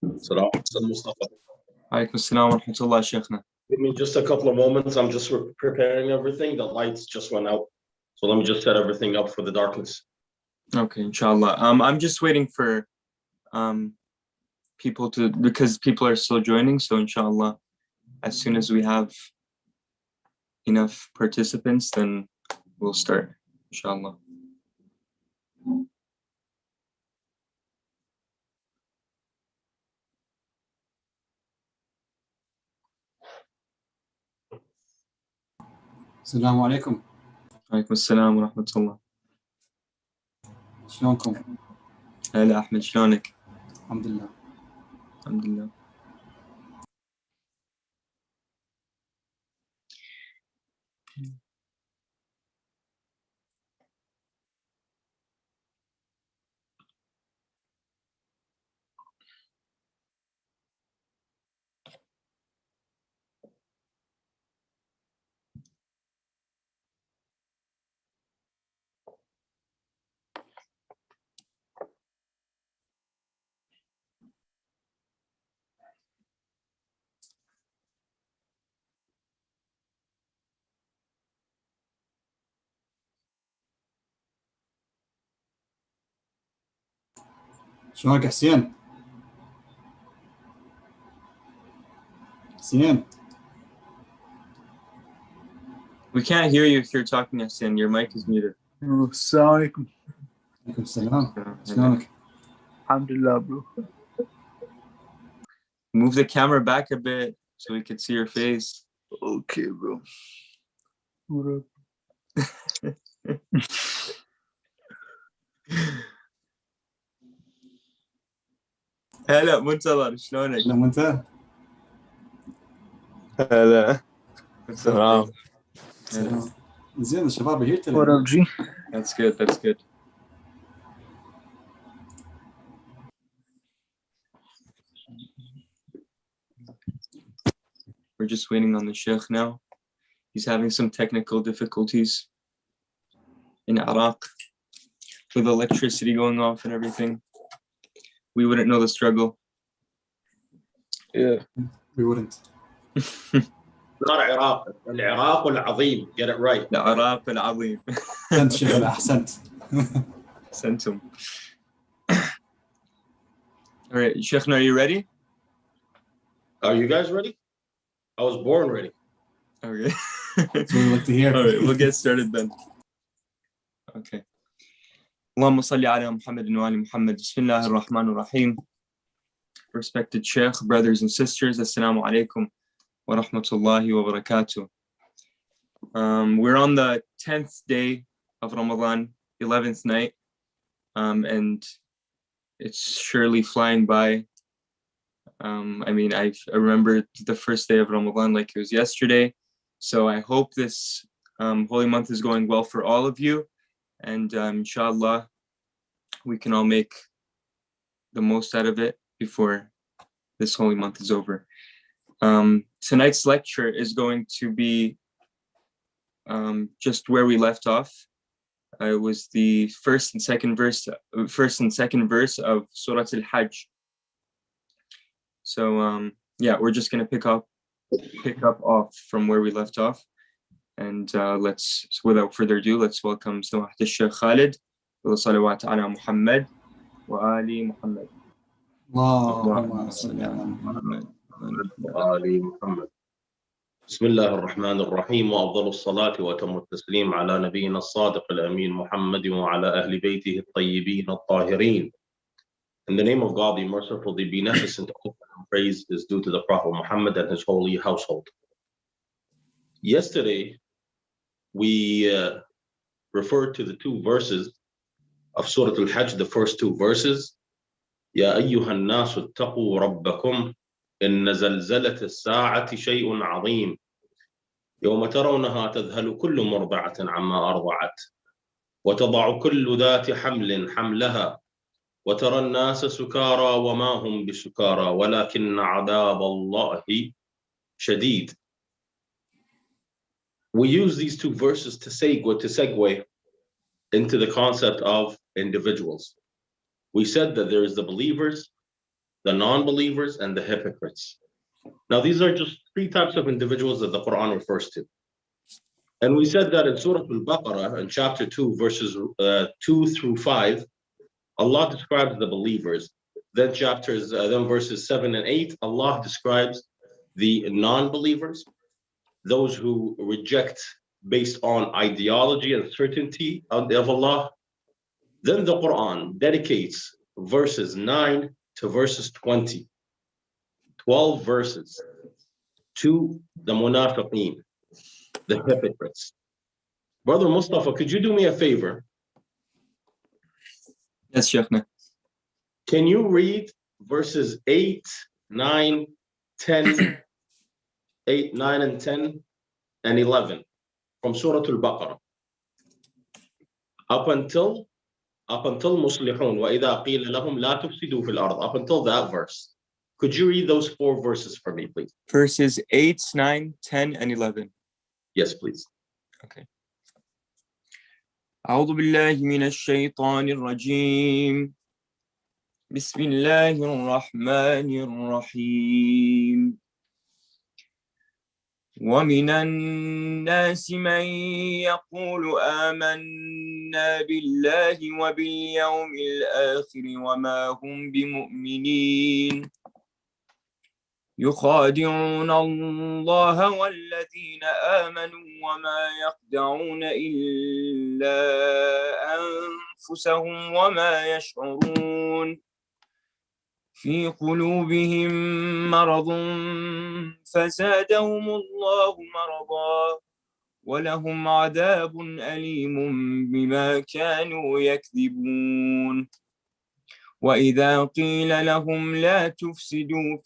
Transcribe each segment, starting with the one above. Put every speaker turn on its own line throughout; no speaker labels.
Salam alaikum, Mustafa.
Alaikum assalam wa rahmatullah, Shaykhna.
Give me just a couple of moments. I'm just preparing everything. The lights just went out. So let me just set everything up for the darkness.
Okay, inshallah. I'm just waiting for people to, because people are still joining. So inshallah, as soon as we have enough participants, then we'll start, inshallah.
السلام عليكم.
عليكم السلام ورحمة الله.
شلونكم؟
هلا أحمد، شلونك؟
الحمد لله.
الحمد لله.
شلونك حسين؟ حسين؟
We can't hear you if you're talking, Hassan. Your mic is muted.
السلام عليكم.
عليكم السلام. شلونك؟
الحمد لله bro.
Move the camera back a bit so we can see your face.
Okay bro. What up?
هلا منتظر، شلونك؟
لما انت؟
هلا.
السلام.
سلام. زين الشباب here today.
What up G?
That's good, that's good. We're just waiting on the Sheikh now. He's having some technical difficulties in Iraq with electricity going off and everything. We wouldn't know the struggle.
Yeah.
We wouldn't.
Not Iraq. Al-Iraq al-Azim. Get it right.
العراق العظيم.
أحسنت شيخنا أحسنت.
أحسنتم. All right, Sheikhna, are you ready?
Are you guys ready? I was born ready.
Okay.
That's what we like to hear.
All right, we'll get started then. Okay. اللهم صل على محمد وآل محمد. بسم الله الرحمن الرحيم. Respected Sheikh, brothers and sisters, Assalamu alaikum wa rahmatullahi wa barakatuh. We're on the 10th day of Ramadan, 11th night, and it's surely flying by. I mean, I remember the first day of Ramadan like it was yesterday. So I hope this holy month is going well for all of you. And inshallah, we can all make the most out of it before this holy month is over. Tonight's lecture is going to be just where we left off. It was the first and second verse of Surah Al-Hajj. So yeah, we're just gonna pick up off from where we left off, and let's, without further ado, let's welcome Samahat al-Shaykh Khalid wa salawat ala Muhammad wa ali Muhammad.
اللهم صل على
Muhammad.
آل محمد. بسم الله الرحمن الرحيم وأفضل الصلاة وأتم التسليم على نبينا الصادق الأمين محمد وعلى أهل بيته الطيبين الطاهرين. In the name of God, the merciful, the beneficent, all praise is due to the Prophet Muhammad and his holy household. Yesterday, we referred to the two verses of Surah Al-Hajj, the first two verses. يا أيها الناس اتقوا ربكم إن زلزلة الساعة شيء عظيم يوم ترونها تذهل كل مرضعة عما أرضعت وتضع كل ذات حمل حملها وترى الناس سكارى وما هم بسكارى ولكن عذاب الله شديد. We use these two verses to segue into the concept of individuals. We said that there is the believers the non-believers, and the hypocrites. Now, these are just three types of individuals that the Quran refers to. And we said that in Surah Al-Baqarah, in chapter 2, verses 2 through 5, Allah describes the believers. Then verses 7 and 8, Allah describes the non-believers, those who reject based on ideology and certainty of Allah. Then the Quran dedicates verses 9 to verses 20, 12 verses to the munafiqeen, the hypocrites. Brother Mustafa, could you do me a favor?
Yes, Shaykhna.
Can you read verses 8, 9, 10, 8, 9, and 10, and 11 from Surah Al-Baqarah up until Muslihun وَإِذَا قِيلَ لَهُمْ لَا تُفْسِدُوا فِي الْأَرْضِ, up until that verse. Could you read those 4 verses for me, please?
Verses 8, 9, 10, and 11.
Yes, please.
Okay. أعوذ بالله من الشيطان الرجيم. بسم الله الرحمن الرحيم. ومن الناس من يقول آمنا بالله وباليوم الآخر وما هم بمؤمنين يخادعون الله والذين آمنوا وما يخدعون إلا أنفسهم وما يشعرون في قلوبهم مرض فزادهم الله مرضا ولهم عذاب أليم بما كانوا يكذبون وإذا قيل لهم لا تفسدوا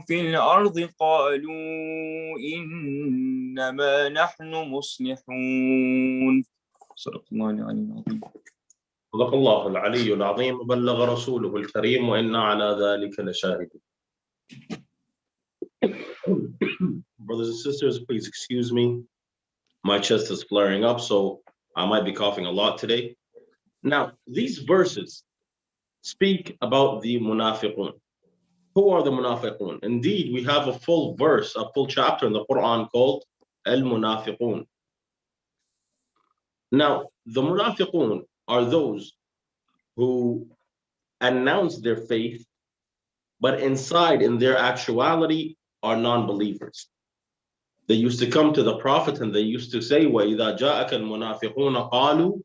في الأرض قالوا إنما نحن مصلحون. صدق الله العلي العظيم.
صدق الله العلي العظيم وبلغ رسوله الكريم وإنا على ذلك لشاهدون. Brothers and sisters, please excuse me. My chest is flaring up, so I might be coughing a lot today. Now, these verses speak about the munafiqun. Who are the munafiqun? Indeed, we have a full verse, a full chapter in the Quran called Al-Munafiqun. Now, the munafiqun are those who announce their faith, but inside, in their actuality, are non-believers. They used to come to the Prophet and they used to say, وَإِذَا جَاءَكَ الْمُنَافِقُونَ قَالُوا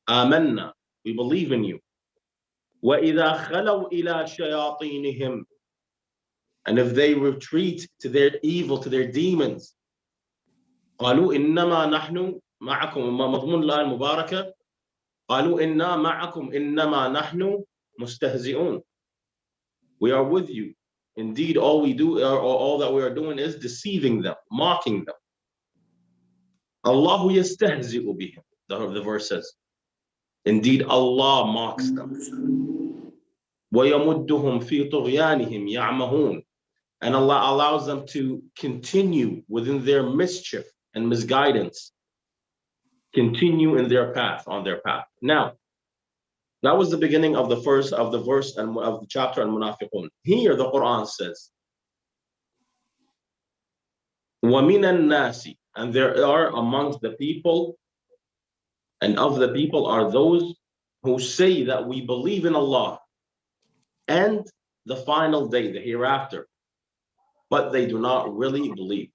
آمَنَّا, we believe in you. وَإِذَا خَلَوْا إِلَى شَيَاطِينِهِمْ, and if they retreat to their evil, to their demons, قَالُوا إِنَّمَا نَحْنُ مَعَكُمْ, مضمون الآية المباركة, قَالُوا إِنَّا مَعَكُمْ إِنَّمَا نَحْنُ مُسْتَهْزِئُونَ, we are with you. Indeed, all that we are doing is deceiving them, mocking them. Allahu yastahzi'u bihim, the verse says. Indeed, Allah mocks them. وَيَمُدُّهُمْ فِي طُغْيَانِهِمْ يَعْمَهُونَ, and Allah allows them to continue within their mischief and misguidance, continue in their path, on their path. Now, that was the beginning of the verse and of the chapter on Munafiqun. Here the Quran says, وَمِنَ النَّاسِ, and there are amongst the people, and of the people are those who say that we believe in Allah and the final day, the hereafter, but they do not really believe.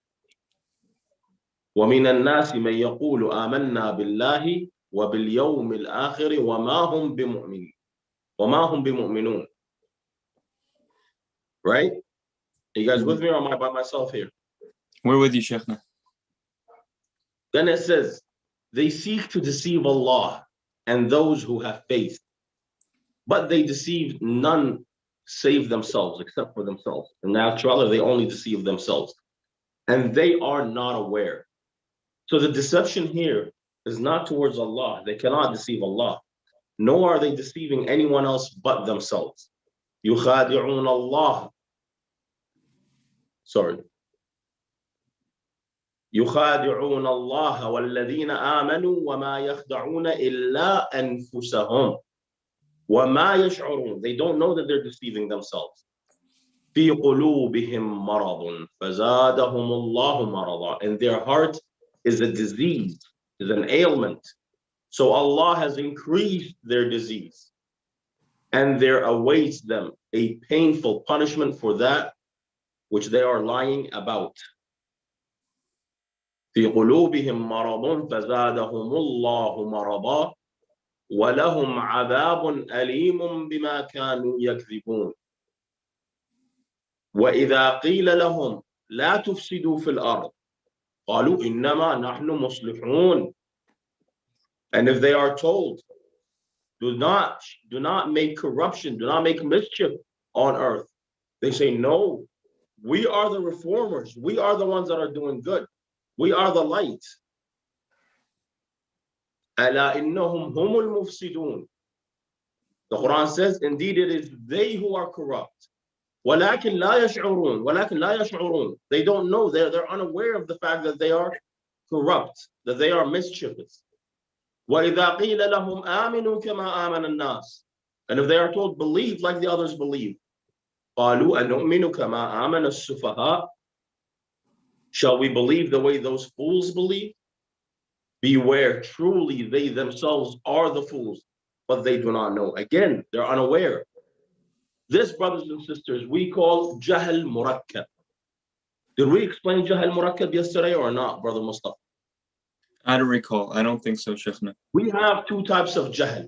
وَمِنَ النَّاسِ مَن يَقُولُ آمَنَّا بِاللَّهِ وَبِالْيَوْمِ الْآخِرِ وَمَا هُمْ بِمُؤْمِنُونَ. Right? Are you guys with me, or am I by myself here?
We're with you, Shaykhna.
Then it says, they seek to deceive Allah and those who have faith, but they deceive none save themselves, except for themselves. In actuality, they only deceive themselves, and they are not aware. So the deception here is not towards Allah. They cannot deceive Allah, nor are they deceiving anyone else but themselves. يُخَادِعُونَ اللَّهَ. يُخَادِعُونَ اللَّهَ وَالَّذِينَ آمَنُوا وَمَا يَخْدَعُونَ إِلَّا أَنفُسَهُمْ. وَمَا يَشْعُرُونَ. They don't know that they're deceiving themselves. فِي قُلُوبِهِمْ مَرَضٌ فَزَادَهُمُ اللَّهُ مَرَضًا. In their heart is a disease, is an ailment. So Allah has increased their disease. And there awaits them a painful punishment for that which they are lying about. في قلوبهم مرض فزادهم الله مرضا ولهم عذاب أليم بما كانوا يكذبون. وإذا قيل لهم لا تفسدوا في الأرض قالوا إنما نحن مصلحون. And if they are told, do not make corruption, do not make mischief on earth, they say, no, we are the reformers. We are the ones that are doing good. We are the light. ألا إنهم هم المفسدون. The Quran says, indeed it is they who are corrupt. ولكن لا يشعرون. ولكن لا يشعرون. They don't know. They're unaware of the fact that they are corrupt, that they are mischievous. وإذا قيل لهم آمنوا كما آمن الناس. And if they are told, believe like the others believe. قالوا أنؤمن كما آمن السفهاء. Shall we believe the way those fools believe? Beware, truly they themselves are the fools, but they do not know. Again, they're unaware. This, brothers and sisters, we call Jahl Murakkab. Did we explain Jahl Murakkab yesterday or not, Brother Mustafa?
I don't recall. I don't think so, Shaykhna.
We have two types of Jahl,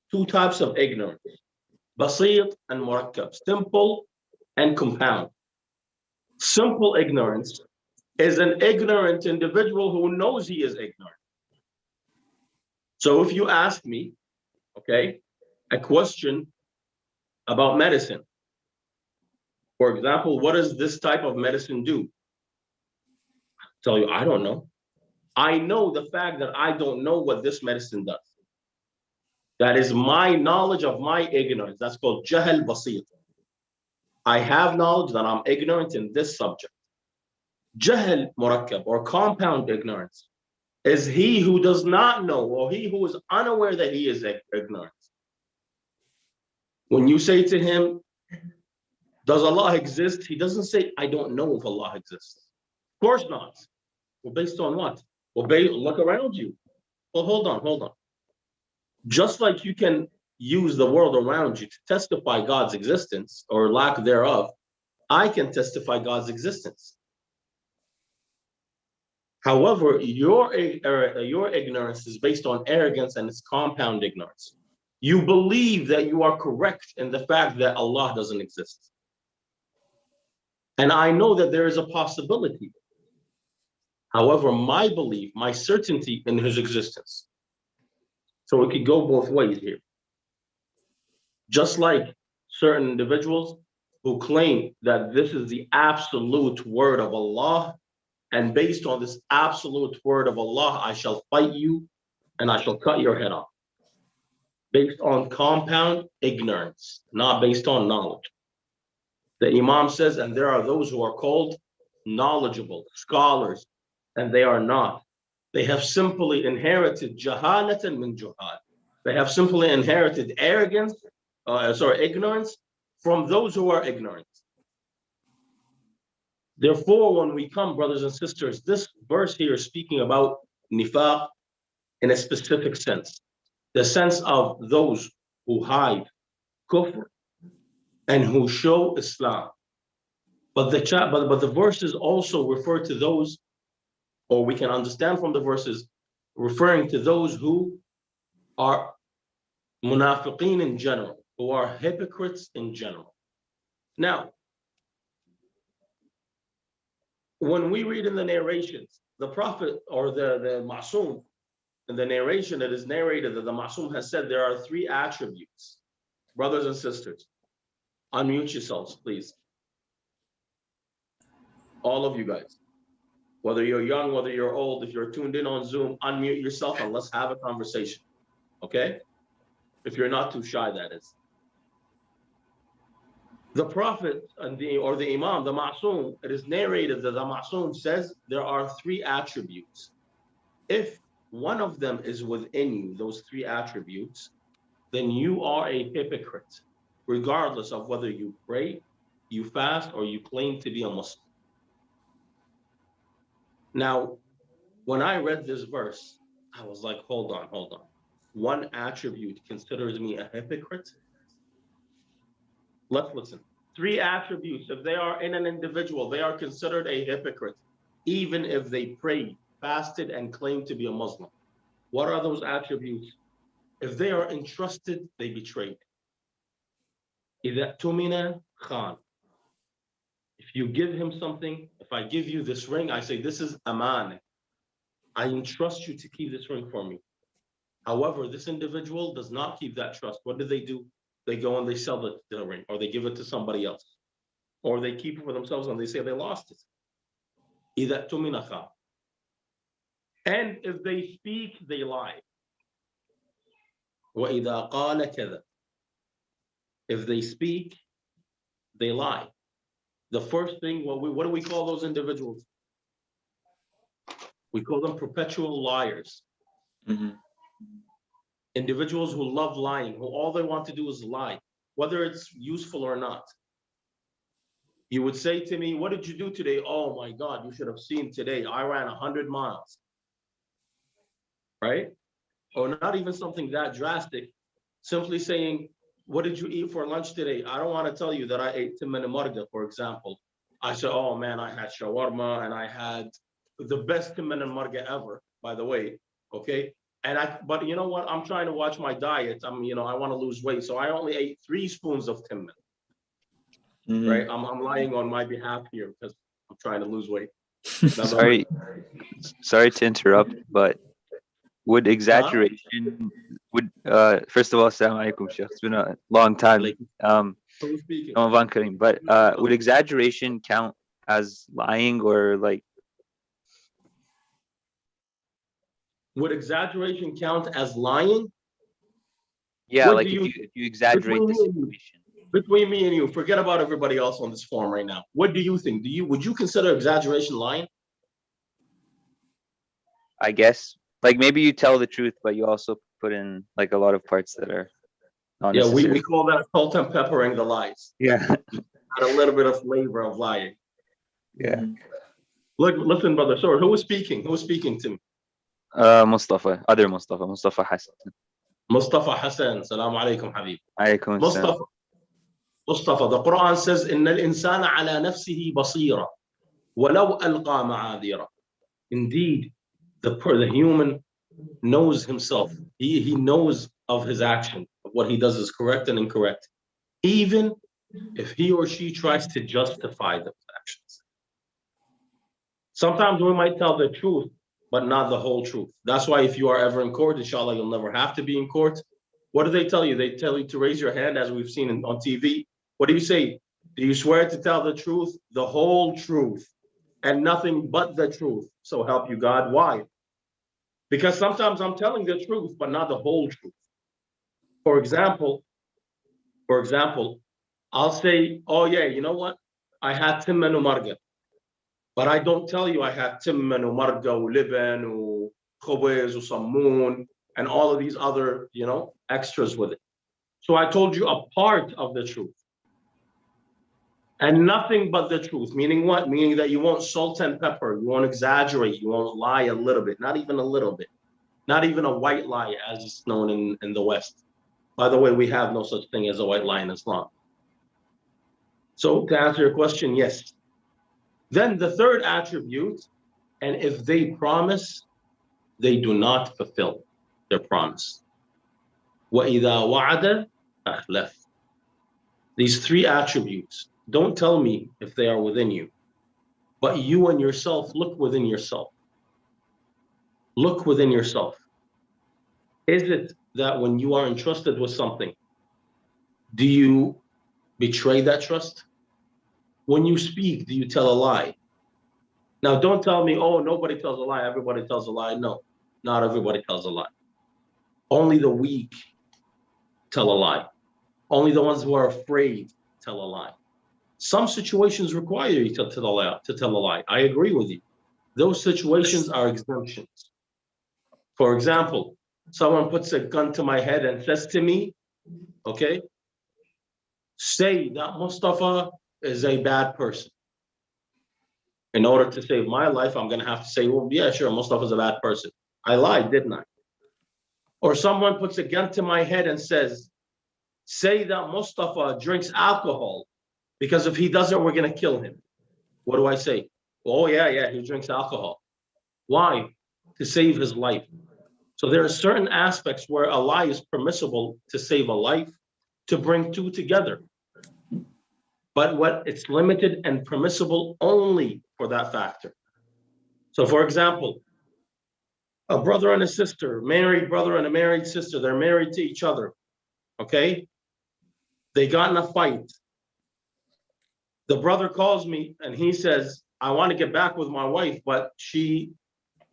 two types of ignorance. Basit and Murakkab, simple and compound. Simple ignorance is an ignorant individual who knows he is ignorant. So if you ask me, okay, a question about medicine, for example, what does this type of medicine do? I'll tell you, I don't know. I know the fact that I don't know what this medicine does. That is my knowledge of my ignorance. That's called Jahl Basit. I have knowledge that I'm ignorant in this subject. Jahl Murakkab, or compound ignorance, is he who does not know, or he who is unaware that he is ignorant. When you say to him, does Allah exist? He doesn't say, I don't know if Allah exists. Of course not. Well, based on what? Well, look around you. Well, hold on. Just like you can use the world around you to testify God's existence or lack thereof, I can testify God's existence. However, your ignorance is based on arrogance and it's compound ignorance. You believe that you are correct in the fact that Allah doesn't exist. And I know that there is a possibility. However, my belief, my certainty in his existence. So it could go both ways here. Just like certain individuals who claim that this is the absolute word of Allah, and based on this absolute word of Allah, I shall fight you and I shall cut your head off. Based on compound ignorance, not based on knowledge. The Imam says, and there are those who are called knowledgeable, scholars, and they are not. They have simply inherited jahalatan min juhal. They have simply inherited ignorance from those who are ignorant. Therefore, when we come, brothers and sisters, this verse here is speaking about nifaq in a specific sense. The sense of those who hide kufr and who show Islam. But the verses also refer to those, or we can understand from the verses, referring to those who are munafiqeen in general, who are hypocrites in general. Now, when we read in the narrations, the Prophet or the Ma'soom, in the narration that is narrated, that the Ma'soom has said there are three attributes. Brothers and sisters, unmute yourselves, please. All of you guys, whether you're young, whether you're old, if you're tuned in on Zoom, unmute yourself and let's have a conversation, okay? If you're not too shy, that is. The Prophet or the Imam, the Ma'soom, it is narrated that the Ma'soom says there are three attributes. If one of them is within you, those three attributes, then you are a hypocrite, regardless of whether you pray, you fast, or you claim to be a Muslim. Now, when I read this verse, I was like, hold on. One attribute considers me a hypocrite? Let's listen. 3 attributes, if they are in an individual, they are considered a hypocrite, even if they prayed, fasted, and claimed to be a Muslim. What are those attributes? If they are entrusted, they betrayed. إِذَا اؤْتُمِنَ خَانَ. If you give him something, if I give you this ring, I say, this is aman. I entrust you to keep this ring for me. However, this individual does not keep that trust. What do? They go and they sell the ring, or they give it to somebody else, or they keep it for themselves and they say they lost it. إِذَا اؤْتُمِنَ خَانَ. And if they speak, they lie. وَإِذَا قَالَ كَذَا. If they speak, they lie. The first thing, what do we call those individuals? We call them perpetual liars.
Mm-hmm.
Individuals who love lying, who all they want to do is lie, whether it's useful or not. You would say to me, what did you do today? Oh my God, you should have seen today. I ran 100 miles. Right? Or not even something that drastic. Simply saying, what did you eat for lunch today? I don't want to tell you that I ate timman and marga, for example. I said, oh man, I had shawarma and I had the best timman and marga ever, by the way. Okay. But you know what? I'm trying to watch my diet. I want to lose weight. So I only ate 3 spoons of timman. Mm-hmm. Right? I'm lying on my behalf here because I'm trying to lose weight.
Sorry to interrupt, but would exaggeration first of all, assalamu alaikum, Sheikh. It's been a long time. But would exaggeration count as lying, or like?
Would exaggeration count as lying?
Yeah, like if you exaggerate the situation.
Between me and you, forget about everybody else on this forum right now. What do you think? Would you consider exaggeration lying?
I guess. Like maybe you tell the truth, but you also put in like a lot of parts that are not necessary.
Yeah, we call that salt and peppering the lies.
Yeah.
A little bit of flavor of lying.
Yeah.
Look, listen, brother. Sorry, who was speaking? Who was speaking to me?
Mustafa Hassan.
Mustafa Hassan. Salaam alaikum, Habib.
Alaikum
Mustafa, the Quran says, إِنَّ الْإِنسَانَ عَلَى نَفْسِهِ بَصِيرًا وَلَوْ أَلْقَى مَعَاذِيرًا. Indeed, the human knows himself. He knows of his action, of what he does is correct and incorrect, even if he or she tries to justify those actions. Sometimes we might tell the truth, but not the whole truth. That's why if you are ever in court, inshallah, you'll never have to be in court. What do they tell you? They tell you to raise your hand, as we've seen on TV. What do you say? Do you swear to tell the truth, the whole truth, and nothing but the truth? So help you God. Why? Because sometimes I'm telling the truth, but not the whole truth. For example, I'll say, oh yeah, you know what? I had timman marga, but I don't tell you I had timman marga, liban, khubez, sammoon, and all of these other, extras with it. So I told you a part of the truth. And nothing but the truth. Meaning what? Meaning that you won't salt and pepper, you won't exaggerate, you won't lie a little bit, not even a little bit. Not even a white lie as it's known in the West. By the way, we have no such thing as a white lie in Islam. So to answer your question, yes. Then the third attribute, and if they promise, they do not fulfill their promise. وَإِذَا وَعَدَ أَخْلَفَ. These 3 attributes, don't tell me if they are within you, but you and yourself, look within yourself. Look within yourself. Is it that when you are entrusted with something, do you betray that trust? When you speak, do you tell a lie? Now, don't tell me, oh, nobody tells a lie, everybody tells a lie. No, not everybody tells a lie. Only the weak tell a lie. Only the ones who are afraid tell a lie. Some situations require you to tell a lie. I agree with you. Those situations are exemptions. For example, someone puts a gun to my head and says to me, Okay? Say that Mustafa is a bad person. In order to save my life, I'm going to have to say, well, yeah, sure, Mustafa's a bad person. I lied, didn't I? Or someone puts a gun to my head and says, say that Mustafa drinks alcohol because if he doesn't, we're going to kill him. What do I say? Oh, yeah, he drinks alcohol. Why? To save his life. So there are certain aspects where a lie is permissible to save a life, to bring two together. But what it's limited and permissible only for that factor. So for example, a brother and a sister, married brother and a married sister, they're married to each other, okay? They got in a fight. The brother calls me and he says, I want to get back with my wife, but she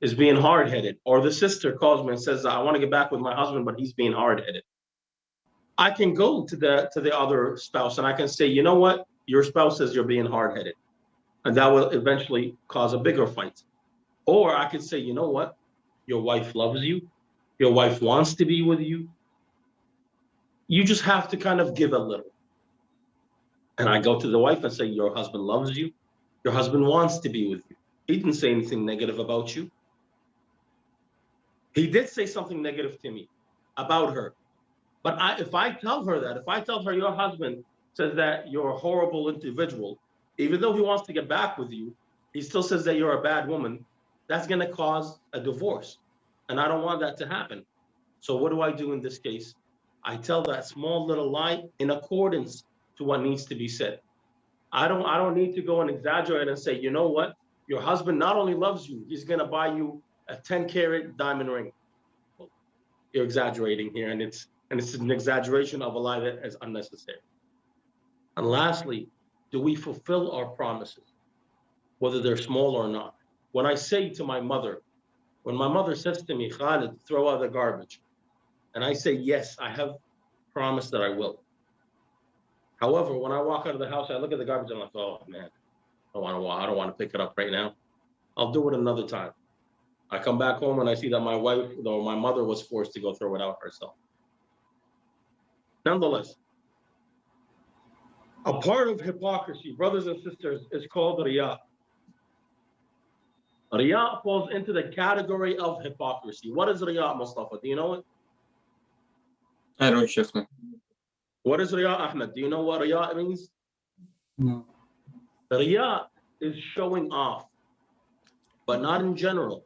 is being hard-headed. Or the sister calls me and says, I want to get back with my husband, but he's being hard-headed. I can go to the other spouse and I can say, you know what? Your spouse says you're being hard-headed. And that will eventually cause a bigger fight. Or I could say, you know what? Your wife loves you. Your wife wants to be with you. You just have to kind of give a little. And I go to the wife and say, your husband loves you. Your husband wants to be with you. He didn't say anything negative about you. He did say something negative to me about her. But if I tell her that, if I tell her your husband says that you're a horrible individual, even though he wants to get back with you, he still says that you're a bad woman, that's going to cause a divorce. And I don't want that to happen. So what do I do in this case? I tell that small little lie in accordance to what needs to be said. I don't need to go and exaggerate and say, you know what? Your husband not only loves you, he's going to buy you a 10-carat diamond ring. Well, you're exaggerating here, and it's an exaggeration of a lie that is unnecessary. And lastly, do we fulfill our promises, whether they're small or not? When I say to my mother, when my mother says to me, Khalid, throw out the garbage, and I say, yes, I have promised that I will. However, when I walk out of the house, I look at the garbage and I'm like, oh man, I don't want to pick it up right now. I'll do it another time. I come back home and I see that my wife or my mother was forced to go throw it out herself. Nonetheless, a part of hypocrisy, brothers and sisters, is called riyā. Riyā falls into the category of hypocrisy. What is riyā, Mustafa? Do you know it?
I don't, Shaykhna.
What is riyā, Ahmed? Do you know what riyā means?
No.
Riyā is showing off, but not in general.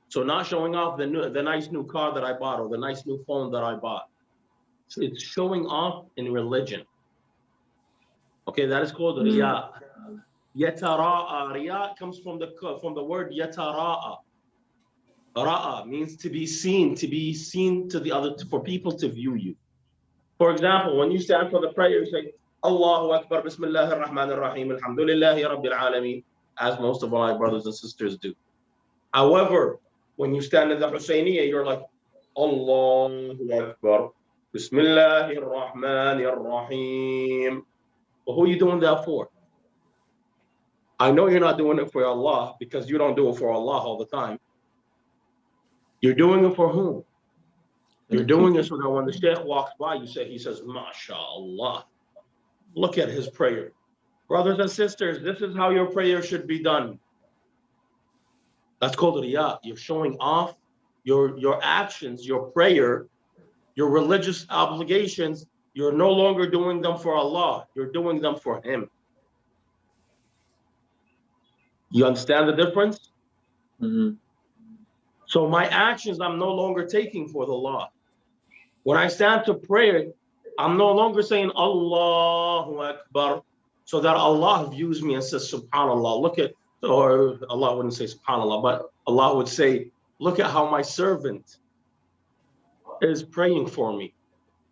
So not showing off the nice new car that I bought or the nice new phone that I bought. So it's showing off in religion. Okay, that is called riyā. Yatara'a. Riyā comes from the word yatara'a. Ra'a means to be seen to the other, for people to view you. For example, when you stand for the prayer, you say, Allahu Akbar, Bismillahir Rahmanir Rahim, Alhamdulillahi Rabbil Alameen, as most of our brothers and sisters do. However, when you stand in the Husayniyya, you're like, Allahu Akbar, Bismillahir Rahmanir Rahim. Well, who are you doing that for? I know you're not doing it for Allah because you don't do it for Allah all the time. You're doing it for whom? You're doing it so that when the Shaykh walks by, he says, MashaAllah. Look at his prayer. Brothers and sisters, this is how your prayer should be done. That's called riyā. You're showing off your actions, your prayer, your religious obligations. You're no longer doing them for Allah. You're doing them for Him. You understand the difference?
Mm-hmm.
So my actions, I'm no longer taking for the law. When I stand to pray, I'm no longer saying Allahu Akbar, so that Allah views me and says, SubhanAllah, look at, or Allah wouldn't say SubhanAllah, but Allah would say, look at how my servant is praying for me.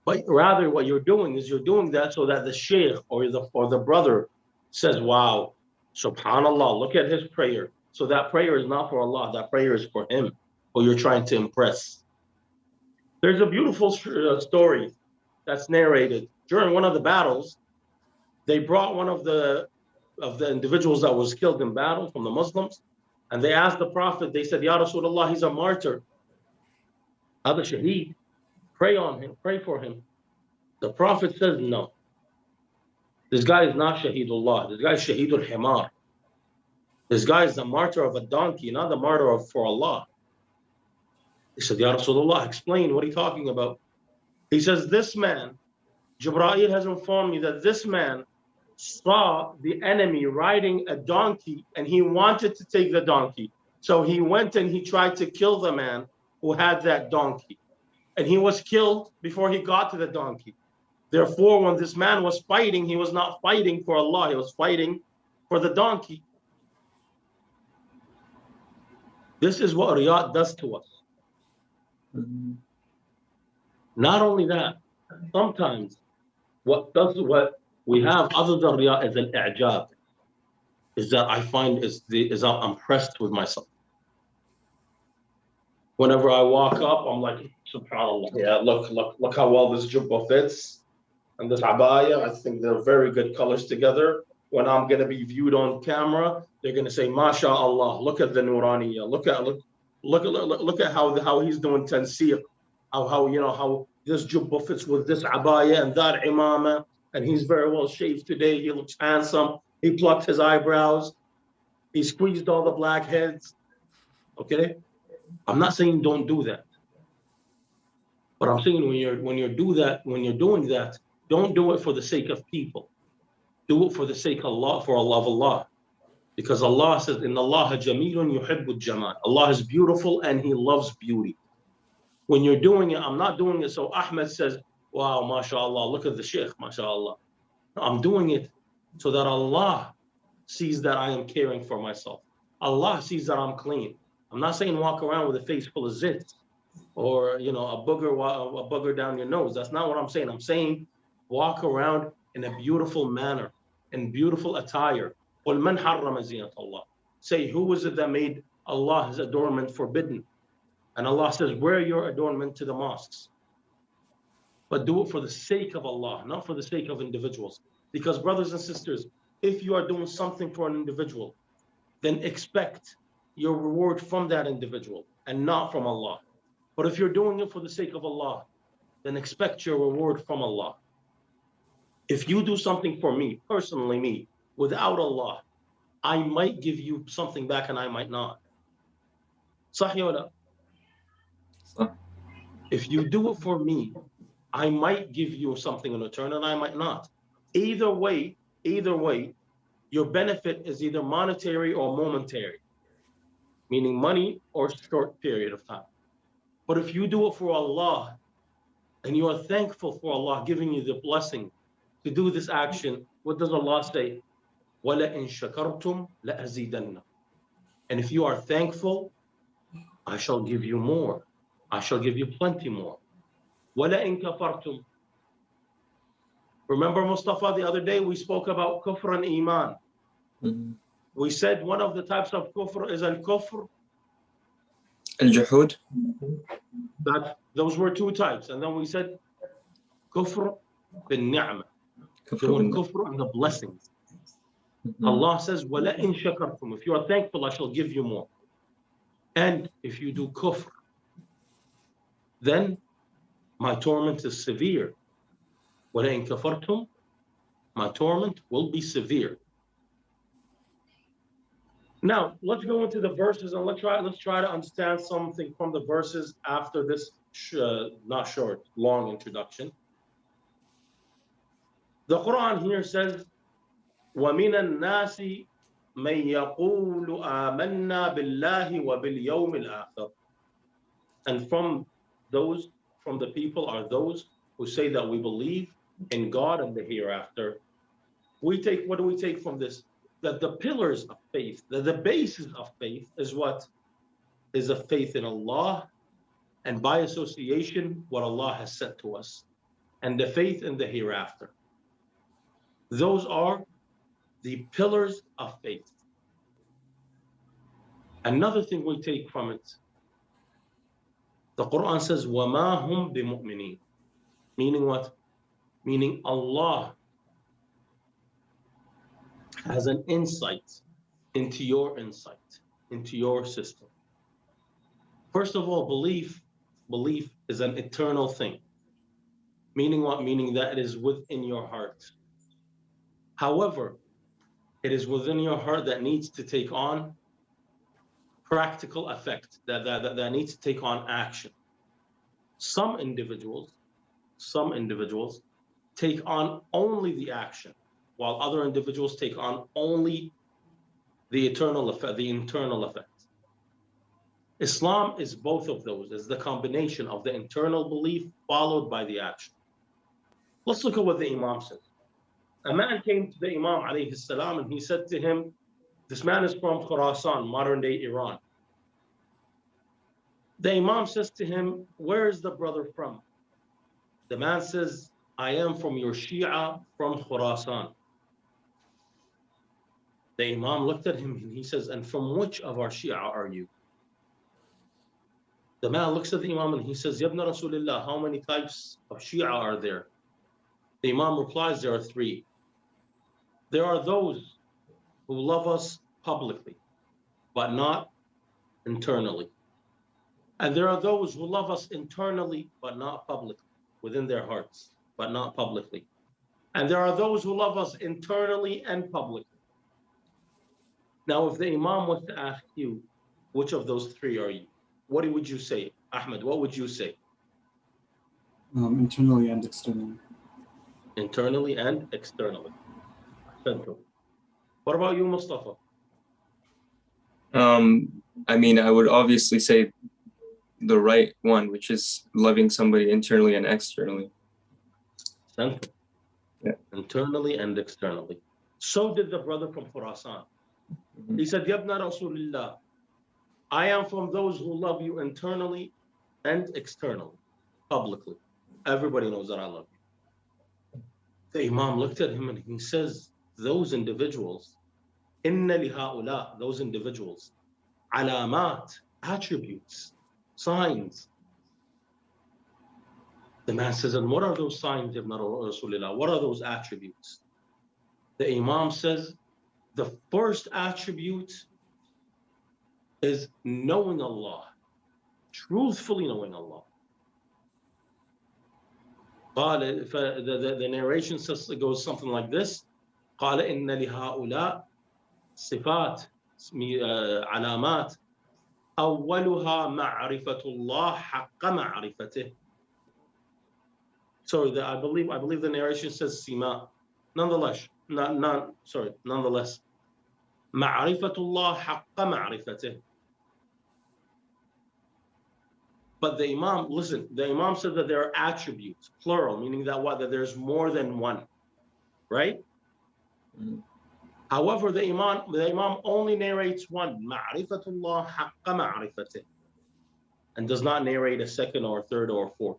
But rather what you're doing is you're doing that so that the Shaykh or the brother says, wow, SubhanAllah, look at his prayer. So that prayer is not for Allah, that prayer is for him, who you're trying to impress. There's a beautiful story that's narrated. During one of the battles, they brought one of the individuals that was killed in battle from the Muslims, and they asked the Prophet, they said, Ya Rasulullah, he's a martyr. Hada shaheed. Pray on him, pray for him. The Prophet says no. This guy is not Shahidullah. This guy is Shahidul Himar. This guy is the martyr of a donkey, not the martyr for Allah. He said, Ya Rasulullah, explain, what are you talking about? He says, this man, Jibreel has informed me that this man saw the enemy riding a donkey and he wanted to take the donkey. So he went and he tried to kill the man who had that donkey. And he was killed before he got to the donkey. Therefore, when this man was fighting, he was not fighting for Allah, he was fighting for the donkey. This is what Riyadh does to us. Not only that, sometimes what we have other than Riyadh is al-i'jab, is that I find is I'm impressed with myself. Whenever I walk up, I'm like, subhanAllah, yeah, look how well this jubba fits. And this abaya, I think they're very good colors together. When I'm going to be viewed on camera, they're going to say, MashaAllah, look at the Nuraniya, look at how he's doing tanseeq, how this jubba fits with this abaya and that imama, and he's very well shaved today. He looks handsome. He plucked his eyebrows. He squeezed all the blackheads. Okay, I'm not saying don't do that, but I'm saying when you're doing that, don't do it for the sake of people. Do it for the sake of Allah, for Allah of Allah. Because Allah says, Inna Allah jamilun yuhibbul jamal. Allah is beautiful and He loves beauty. When you're doing it, I'm not doing it so Ahmed says, wow, mashallah, look at the Sheikh, mashallah. I'm doing it so that Allah sees that I am caring for myself. Allah sees that I'm clean. I'm not saying walk around with a face full of zit or a booger down your nose. That's not what I'm saying. I'm saying walk around in a beautiful manner, in beautiful attire. قُلْ مَنْ حَرَّمَ زِينَةَ اللَّهِ. Say, who was it that made Allah's adornment forbidden? And Allah says, wear your adornment to the mosques. But do it for the sake of Allah, not for the sake of individuals. Because brothers and sisters, if you are doing something for an individual, then expect your reward from that individual and not from Allah. But if you're doing it for the sake of Allah, then expect your reward from Allah. If you do something for me, personally me, without Allah, I might give you something back and I might not. Sahih or la? If you do it for me, I might give you something in return and I might not. Either way, your benefit is either monetary or momentary, meaning money or short period of time. But if you do it for Allah and you are thankful for Allah giving you the blessing to do this action, what does Allah say? وَلَئِن شَكَرْتُمْ لَأَزِيدَنَّ. And if you are thankful, I shall give you more. I shall give you plenty more. وَلَئِن كَفَرْتُمْ. Remember, Mustafa, the other day we spoke about kufr and iman. We said one of the types of kufr is al-kufr.
Al-Juhud.
Those were two types. And then we said kufr bin ni'mah. Doing kufr and the blessings. Allah says, وَلَئِن شَكَرْتُمْ. If you are thankful, I shall give you more. And if you do kufr, then my torment is severe. وَلَئِن كَفَرْتُمْ. My torment will be severe. Now, let's go into the verses and let's try to understand something from the verses after this not short, long introduction. The Quran here says, وَمِنَ النَّاسِ مَن يَقُولُ آمَنَّا بِاللَّهِ وَبِالْيَوْمِ الْآخِرِ. And from the people are those who say that we believe in God and the hereafter. What do we take from this? That the pillars of faith, that the basis of faith is what? Is a faith in Allah, and by association, what Allah has said to us, and the faith in the hereafter. Those are the pillars of faith. Another thing we take from it, the Quran says, وَمَا هُمْ بِمُؤْمِنِينَ. Meaning what? Meaning Allah has an insight into your system. First of all, belief belief is an eternal thing. Meaning what? Meaning that it is within your heart. However, it is within your heart that needs to take on practical effect, that needs to take on action. Some individuals take on only the action, while other individuals take on only the eternal effect, the internal effect. Islam is both of those, is the combination of the internal belief followed by the action. Let's look at what the Imam says. A man came to the Imam alayhi salam and he said to him, this man is from Khurasan, modern day Iran. The Imam says to him, where is the brother from? The man says, I am from your Shia from Khurasan. The Imam looked at him and he says, and from which of our Shia are you? The man looks at the Imam and he says, Yabna Rasulullah, how many types of Shia are there? The Imam replies, there are three. There are those who love us publicly, but not internally. And there are those who love us internally, but not publicly, within their hearts, but not publicly. And there are those who love us internally and publicly. Now, if the Imam was to ask you, which of those three are you? What would you say? Ahmed, what would you say?
Internally and externally.
Internally and externally. Central. What about you, Mustafa?
I mean, I would obviously say the right one, which is loving somebody internally and externally.
Central.
Yeah.
Internally and externally. So did the brother from Khurasan.
Mm-hmm.
He said, Yabna Rasulullah, I am from those who love you internally and externally, publicly. Everybody knows that I love you. The Imam looked at him and he says, those individuals, inna li ha'ula, those individuals, alamat, attributes, signs. The man says, and what are those signs, Ibn Rasulullah? What are those attributes? The Imam says, the first attribute is knowing Allah, truthfully knowing Allah. The narration says, it goes something like this. قال إن لهؤلاء صفات علامات أولها معرفة الله حق معرفته. Sorry, I believe the narration says sima. Nonetheless, nonetheless. معرفة الله حق معرفته. But the Imam, listen, the Imam said that there are attributes, plural, meaning that what? That there's more than one, right?
Mm-hmm.
However, the Imam only narrates one, معرفة الله حق معرفته, and does not narrate a second or a third or a fourth.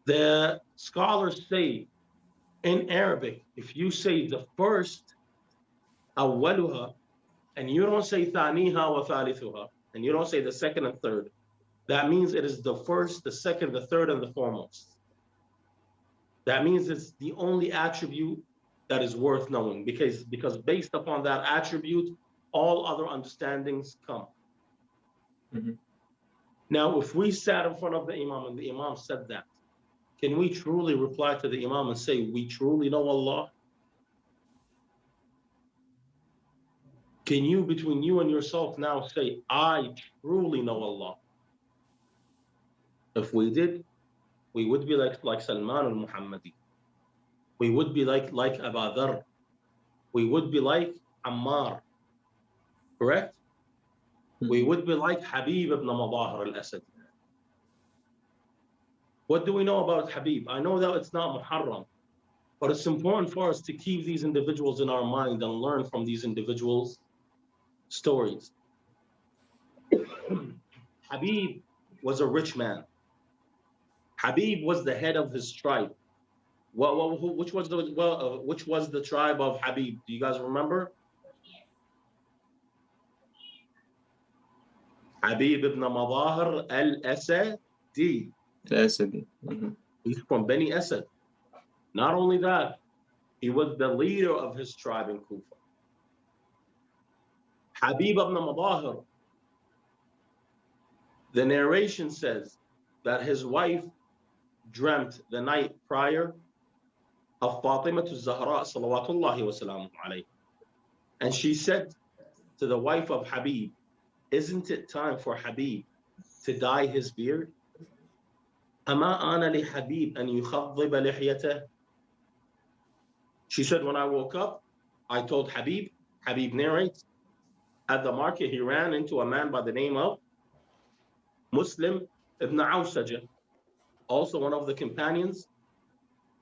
The scholars say in Arabic, if you say the first, أولها, and you don't say ثانيها وثالثها, and you don't say the second and third, that means it is the first, the second, the third, and the foremost. That means it's the only attribute that is worth knowing, because based upon that attribute, all other understandings come.
Mm-hmm.
Now, if we sat in front of the Imam and the Imam said that, can we truly reply to the Imam and say, we truly know Allah? Can you, between you and yourself now, say, I truly know Allah? If we did, we would be like Salman al-Muhammadi. We would be like Abu Dharr. We would be like Ammar. Correct?
Mm-hmm.
We would be like Habib ibn Madahir al-Asad. What do we know about Habib? I know that it's not Muharram, but it's important for us to keep these individuals in our mind and learn from these individuals' stories. Habib was a rich man. Habib was the head of his tribe. Which was the tribe of Habib? Do you guys remember? Habib ibn Madahir al-Asadi.
Mm-hmm.
He's from Bani Asad. Not only that, he was the leader of his tribe in Kufa. Habib ibn Madahir The narration says that his wife dreamt the night prior of Fatima al-Zahra salawatullahi wa salamuhu alayhi. And she said to the wife of Habib, isn't it time for Habib to dye his beard? أما آن لحبيب أن يخضب لحيته. She said, when I woke up, I told Habib narrates, at the market he ran into a man by the name of Muslim ibn Awsaja, also one of the companions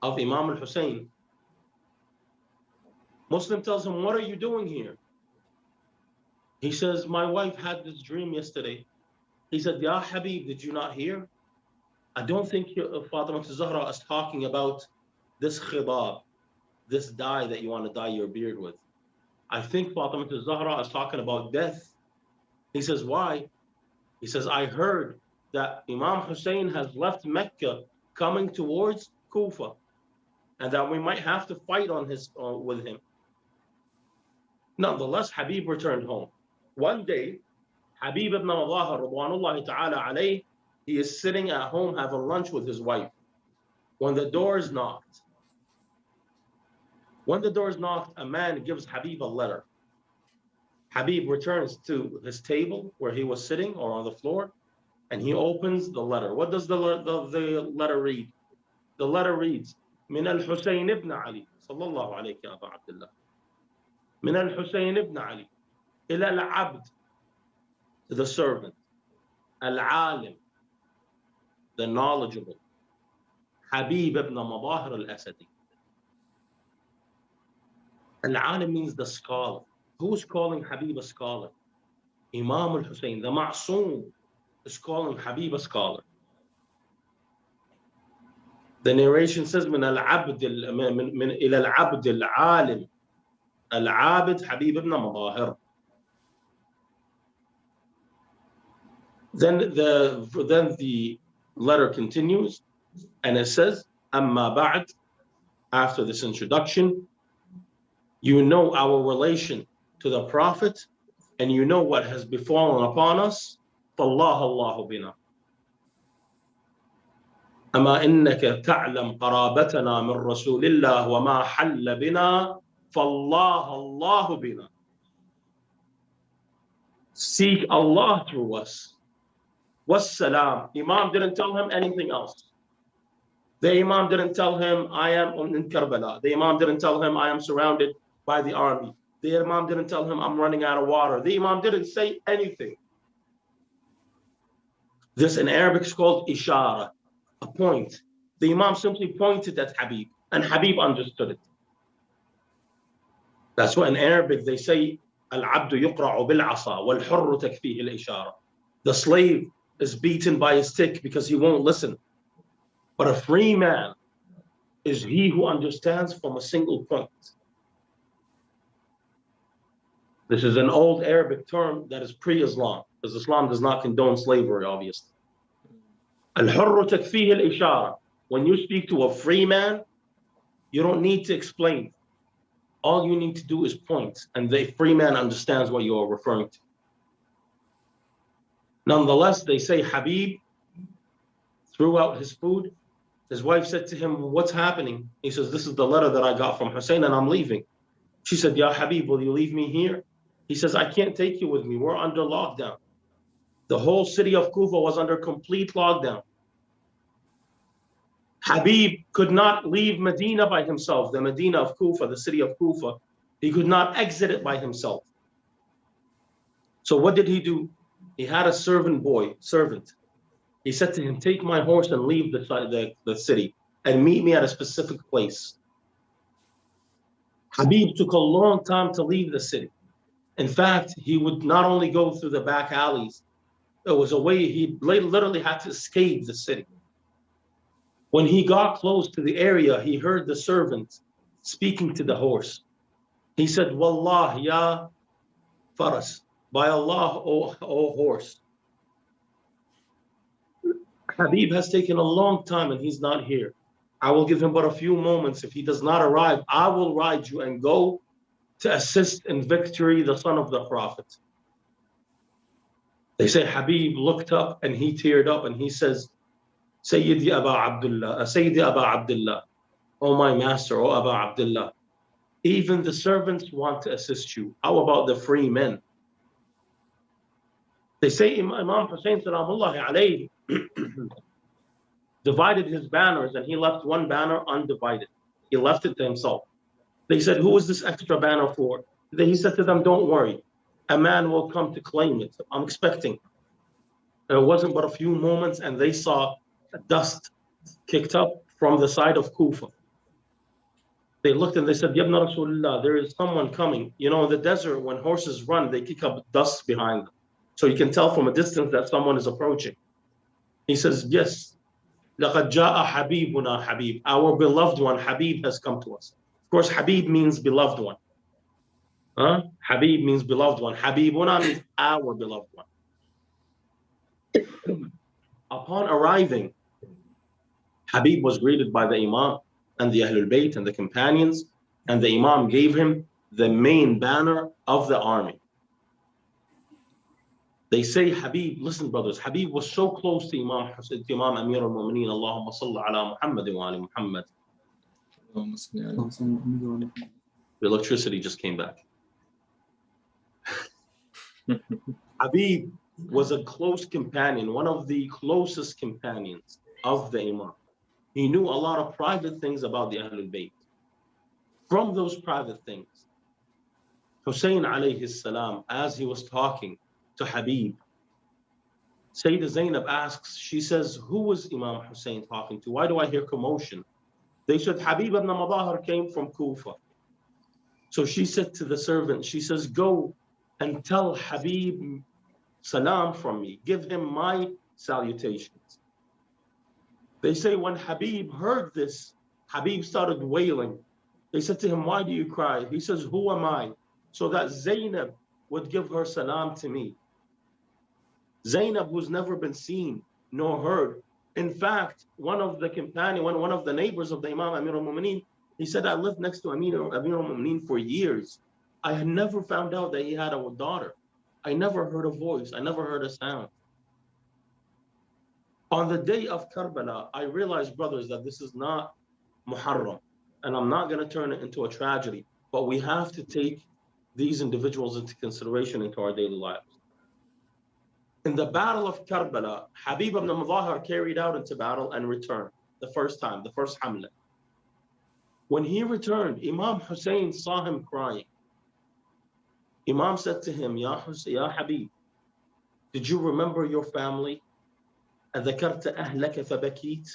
of Imam al-Hussein. Muslim tells him, what are you doing here? He says, my wife had this dream yesterday. He said, Ya Habib, did you not hear? I don't think Fatima al-Zahra is talking about this khidab, this dye that you want to dye your beard with. I think Fatima al-Zahra is talking about death. He says, why? He says, I heard that Imam Hussein has left Mecca coming towards Kufa, and that we might have to fight with him. Nonetheless, Habib returned home. One day, Habib ibn Allah, radwanullahi ta'ala alayhi, he is sitting at home having lunch with his wife when the door is knocked. When the door is knocked, a man gives Habib a letter. Habib returns to his table where he was sitting or on the floor, and he opens the letter. What does the letter read? The letter reads, من الحسين ibn Ali, صلى الله عليك يا أبا عبد الله. من الحسين ibn Ali, إلى العبد, to the servant, العالم, the knowledgeable, Habib ibn Mudahir al-Asadi. Al-Alim means the scholar. Who's calling Habib a scholar? Imam al-Hussein, the Ma'soom, is calling Habib a scholar. The narration says, من العبد من إلى العبد العالم العابد Habib ibn Mudahir. Then the letter continues, and it says, أما بعد, after this introduction, you know our relation to the Prophet, and you know what has befallen upon us. فالله الله بنا. أما إنك تعلم قرابتنا من رسول الله وما حل بنا فالله الله بنا. Seek Allah through us. Wassalam. Imam didn't tell him anything else. The Imam didn't tell him, I am in Karbala. The Imam didn't tell him, I am surrounded by the army. The Imam didn't tell him, I'm running out of water. The Imam didn't say anything. This in Arabic is called ishara, a point. The Imam simply pointed at Habib, and Habib understood it. That's why in Arabic they say, Al-abdu yuqra'u bil-asa, wal-hurru takfihi al-ishara. The slave is beaten by a stick because he won't listen. But a free man is he who understands from a single point. This is an old Arabic term that is pre-Islam, because Islam does not condone slavery, obviously. Al-hurru takfihi al-ishara. When you speak to a free man, you don't need to explain. All you need to do is point, and the free man understands what you are referring to. Nonetheless, they say Habib threw out his food. His wife said to him, what's happening? He says, this is the letter that I got from Hussein and I'm leaving. She said, Ya Habib, will you leave me here? He says, I can't take you with me. We're under lockdown. The whole city of Kufa was under complete lockdown. Habib could not leave Medina by himself, the Medina of Kufa, the city of Kufa. He could not exit it by himself. So what did he do? He had a servant. He said to him, take my horse and leave the city and meet me at a specific place. Habib took a long time to leave the city. In fact, he would not only go through the back alleys, there was a way he literally had to escape the city. When he got close to the area, he heard the servant speaking to the horse. He said, Wallah, ya faras, by Allah, O horse. Habib has taken a long time and he's not here. I will give him but a few moments. If he does not arrive, I will ride you and go to assist in victory the son of the Prophet. They say Habib looked up and he teared up and he says, Sayyidi Aba Abdullah, Sayyidi Aba Abdullah, oh my master, oh Aba Abdullah, even the servants want to assist you. How about the free men? They say Imam Hussein Salamullahi alayhi divided his banners and he left one banner undivided. He left it to himself. They said, who is this extra banner for? He said to them, don't worry. A man will come to claim it. I'm expecting. It wasn't but a few moments and they saw dust kicked up from the side of Kufa. They looked and they said, Yabna Rasulullah, there is someone coming. You know, in the desert, when horses run, they kick up dust behind them. So you can tell from a distance that someone is approaching. He says, yes, لَقَدْ جَاءَ حَبِيبُنَا Habib. Our beloved one, Habib, has come to us. Of course, Habib means beloved one. Habib means beloved one. Habibuna means our beloved one. Upon arriving, Habib was greeted by the Imam and the Ahlul Bayt and the companions, and the Imam gave him the main banner of the army. They say Habib, listen brothers, Habib was so close to Imam Hussein, to Imam Amir al-Mu'mineen, Allahumma salli ala Muhammad wa ali Muhammad. The electricity just came back. Habib was a close companion, one of the closest companions of the Imam. He knew a lot of private things about the Ahlul Bayt. From those private things, Hussein alayhi salam, as he was talking to Habib, Sayyidah Zainab asks, she says, who was Imam Hussein talking to? Why do I hear commotion? They said, Habib ibn Madahir came from Kufa. So she said to the servant, she says, go and tell Habib salam from me. Give him my salutations. They say when Habib heard this, Habib started wailing. They said to him, why do you cry? He says, who am I? So that Zainab would give her salam to me. Zainab, who's never been seen nor heard. In fact, one of the neighbors of the Imam Amir al-Mu'mineen, he said, I lived next to Amir al-Mu'mineen for years. I had never found out that he had a daughter. I never heard a voice. I never heard a sound. On the day of Karbala, I realized, brothers, that this is not Muharram, and I'm not going to turn it into a tragedy, but we have to take these individuals into consideration into our daily lives. In the Battle of Karbala, Habib ibn Madahir carried out into battle and returned the first time, the first Hamla. When he returned, Imam Hussein saw him crying. Imam said to him, Ya Habib, did you remember your family? أذكرت أهلك فبكيت?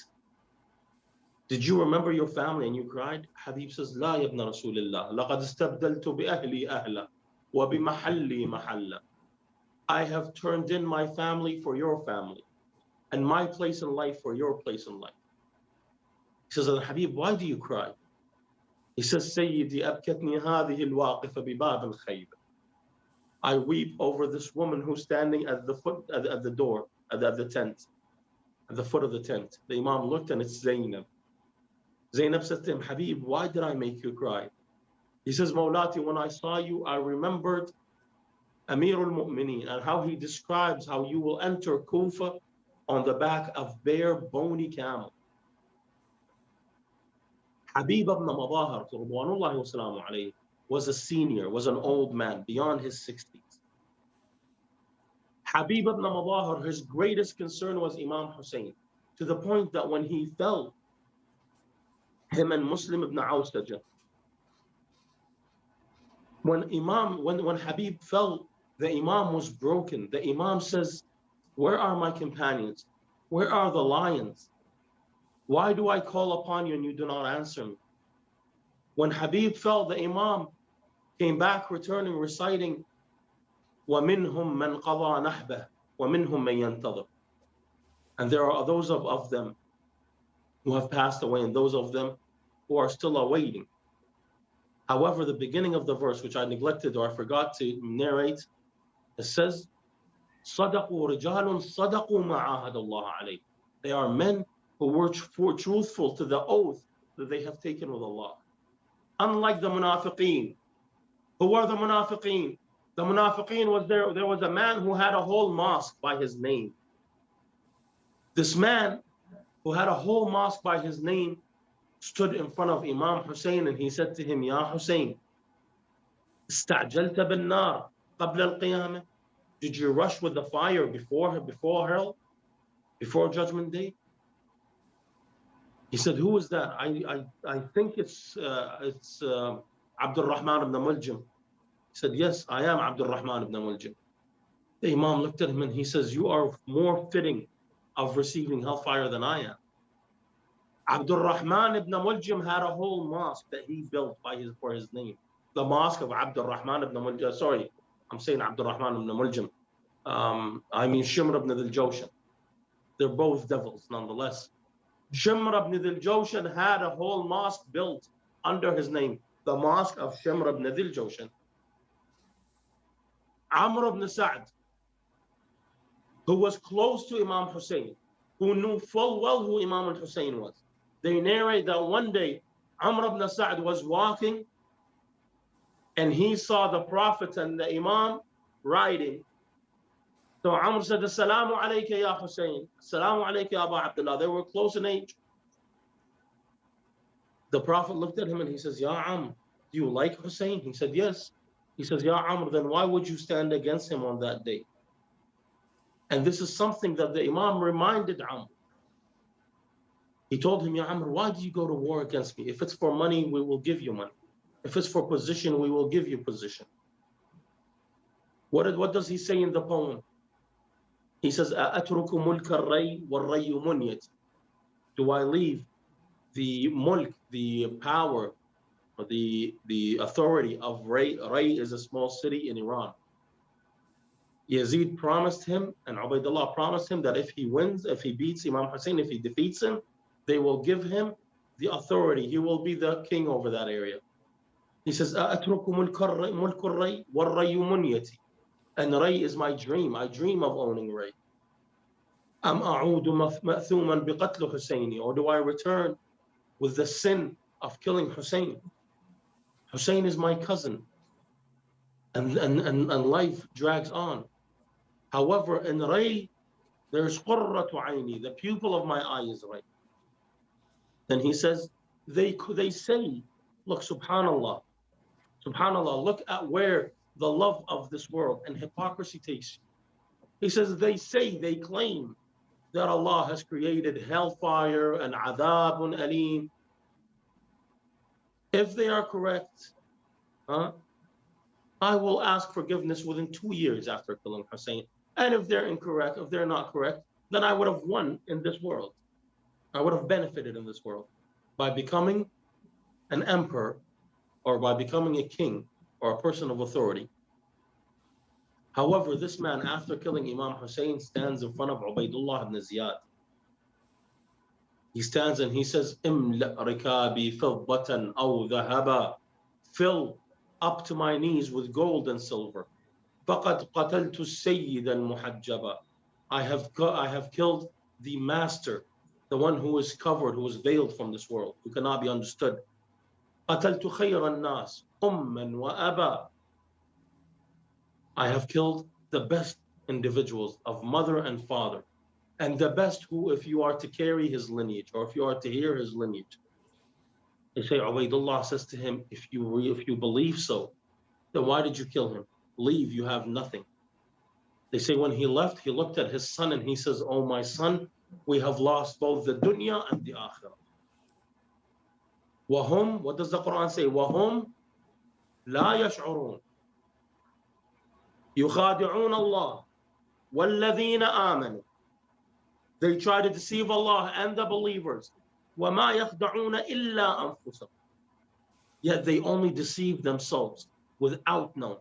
Did you remember your family and you cried? Habib says, لا يا ابن رسول الله لقد استبدلت بأهلي أهلا وبمحلي محلا. I have turned in my family for your family and my place in life for your place in life. He says, Habib, why do you cry? He says, سيدي أبكتني هذه الواقفة بباب الخيبة. I weep over this woman who's standing at the foot, at the door, at the tent. At the foot of the tent. The Imam looked and it's Zainab. Zainab said to him, Habib, why did I make you cry? He says, Mawlati, when I saw you, I remembered Amir al-Mu'mineen and how he describes how you will enter Kufa on the back of bare, bony camel. Habib ibn Madahir was a senior, was an old man, beyond his 60s. Habib ibn Madahir, his greatest concern was Imam Hussein, to the point that when he fell, him and Muslim ibn Awsaja, when Habib fell, the Imam was broken. The Imam says, where are my companions? Where are the lions? Why do I call upon you and you do not answer me? When Habib fell, the Imam came back returning, reciting, وَمِنْهُمْ مَنْ قَضَى نَحْبَهُ وَمِنْهُمْ مَنْ يَنْتَظِرُ. And there are those of them who have passed away and those of them who are still awaiting. However, the beginning of the verse, which I neglected or I forgot to narrate, it says, صَدَقُوا رِجَالٌ صَدَقُوا مَا عَاهَدَ اللَّهَ عَلَيْهِ. They are men who were truthful to the oath that they have taken with Allah. Unlike the munafiqeen. Who are the munafiqeen? The munafiqeen was there. There was a man who had a whole mosque by his name. This man who had a whole mosque by his name stood in front of Imam Hussein and he said to him, Ya Hussein, استعجلت بالنار قبل القيامة? Did you rush with the fire before hell, before Judgment Day? He said, who is that? I think it's Abdul Rahman ibn Muljam. He said, yes, I am Abdul Rahman ibn Muljam. The Imam looked at him and he says, you are more fitting of receiving hellfire than I am. Abdul Rahman ibn Muljam had a whole mosque that he built for his name. The mosque of Abdul Rahman ibn Muljam. Sorry, I'm saying Abdul Rahman ibn Muljam. I mean Shimr ibn al-Jawshan. They're both devils nonetheless. Shimr ibn al-Jawshan had a whole mosque built under his name. The mosque of Shimr ibn al-Jawshan. Amr ibn Sa'd, who was close to Imam Hussein, who knew full well who Imam al-Hussein was. They narrate that one day Amr ibn Sa'd was walking and he saw the Prophet and the Imam riding. So Amr said, Assalamu alayka ya Hussein, Assalamu alayka ya Abu Abdullah. They were close in age. The Prophet looked at him and he says, Ya Amr, do you like Hussein? He said, yes. He says, Ya Amr, then why would you stand against him on that day? And this is something that the Imam reminded Amr. He told him, Ya Amr, why do you go to war against me? If it's for money, we will give you money. If it's for position, we will give you position. What does he say in the poem? He says, أَأَتْرُكُ مُلْكَ الرَّيِّ وَالرَّيُّ مُنْيَتِ. Do I leave the mulk, the power, or the authority of Ray? Ray is a small city in Iran. Yazid promised him, and Ubaidullah promised him that if he wins, if he beats Imam Hussein, if he defeats him, they will give him the authority. He will be the king over that area. He says, أَأَتْرُكُ مُلْكَ الرَّيِّ وَالرَّيُّ مُنْيَتِ. And Ray is my dream. I dream of owning Ray. أَمْ أَعُودُ مَأْثُومًا بِقَتْلُ حُسَيْنِ. Or do I return with the sin of killing Hussein? Hussein is my cousin. And life drags on. However, in Ray, there's قُرَّةُ عَيْنِي, the pupil of my eye is Ray. Then he says, they say, look, subhanallah, look at where the love of this world and hypocrisy takes you. He says, they claim that Allah has created hellfire and adabun alim. If they are correct, I will ask forgiveness within 2 years after killing Hussein. And if they're incorrect, if they're not correct, then I would have won in this world. I would have benefited in this world by becoming an emperor or by becoming a king or a person of authority. However, this man, after killing Imam Hussein, stands in front of Ubaidullah ibn Ziyad. He stands and he says, "Imla rikabi fiddatan aw dhahaba." Fill up to my knees with gold and silver. فَقَدْ قَتَلْتُ السَّيِّدَ الْمُحَجَّبَ. I have killed the master, the one who is covered, who is veiled from this world, who cannot be understood. قَتَلْتُ خَيْرَ النَّاسِ أُمًّا وَأَبًا. I have killed the best individuals of mother and father, and the best who, if you are to carry his lineage, or if you are to hear his lineage, they say, Ubaidullah says to him, if you believe so, then why did you kill him? Leave, you have nothing. They say when he left, he looked at his son and he says, oh my son, we have lost both the dunya and the akhirah. وَهُمْ, what does the Quran say? وَهُمْ لَا يَشْعُرُونَ يُخَادِعُونَ اللَّهِ وَالَّذِينَ آمَنُوا. They try to deceive Allah and the believers. وَمَا يَخْدَعُونَ إِلَّا أَنفُسَهُمْ. Yet they only deceive themselves without knowing.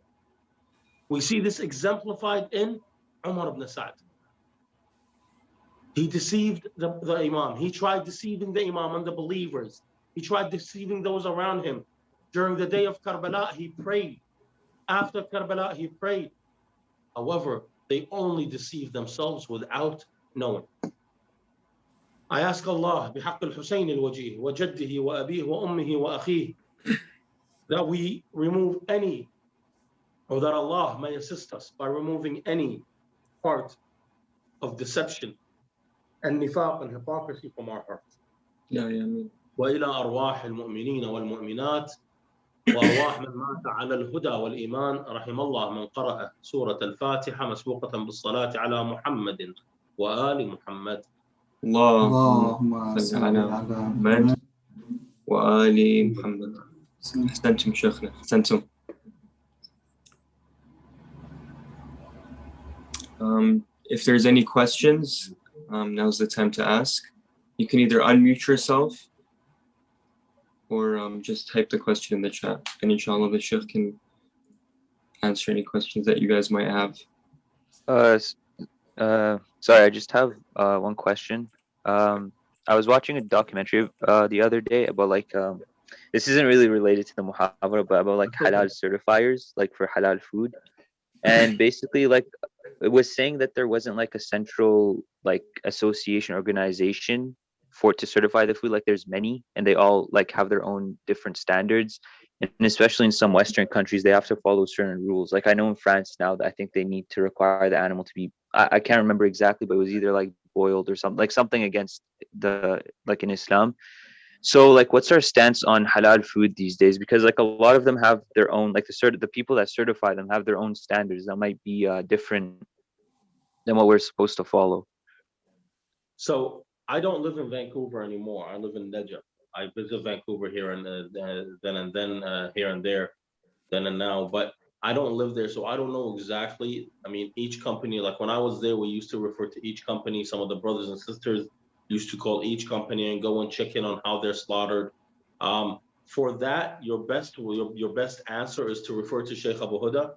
We see this exemplified in Umar ibn Sa'd. He deceived the Imam. He tried deceiving the Imam and the believers. He tried deceiving those around him. During the day of Karbala, he prayed. After Karbala, he prayed. However, they only deceived themselves without knowing. I ask Allah, بحق الحسين الوجيه وجده وأبيه وأمه وأخيه, that we remove any or that Allah may assist us by removing any part of deception and nifaq and hypocrisy from our hearts.
Yeah, yeah, me.
وإلى أرواح المؤمنين والمؤمنات وأرواح من مات على الهدى والإيمان رحم الله من قرأ سورة الفاتحة مسبوقة بالصلاة على محمد وآل محمد.
اللهم صل على محمد وآل محمد. أحسنتم شيخنا، أحسنتم. If there's any questions, now's the time to ask. You can either unmute yourself or just type the question in the chat, and inshallah the Sheikh can answer any questions that you guys might have.
Sorry, I just have one question. I was watching a documentary the other day about like this isn't really related to the muhabara, but about like halal certifiers, like for halal food. And basically like it was saying that there wasn't like a central like association organization to certify the food. Like there's many, and they all like have their own different standards, and especially in some Western countries they have to follow certain rules. Like I know in France now that I think they need to require the animal to be, I can't remember exactly, but it was either like boiled or something, like something against the, like in Islam. So like what's our stance on halal food these days? Because like a lot of them have their own, like the people that certify them have their own standards that might be different than what we're supposed to follow.
So I don't live in Vancouver anymore. I live in Najaf. I visit Vancouver here and then and then here and there, then and now. But I don't live there, so I don't know exactly. I mean, each company, like when I was there, we used to refer to each company. Some of the brothers and sisters used to call each company and go and check in on how they're slaughtered. For that, your best answer is to refer to Sheikh Abu Huda.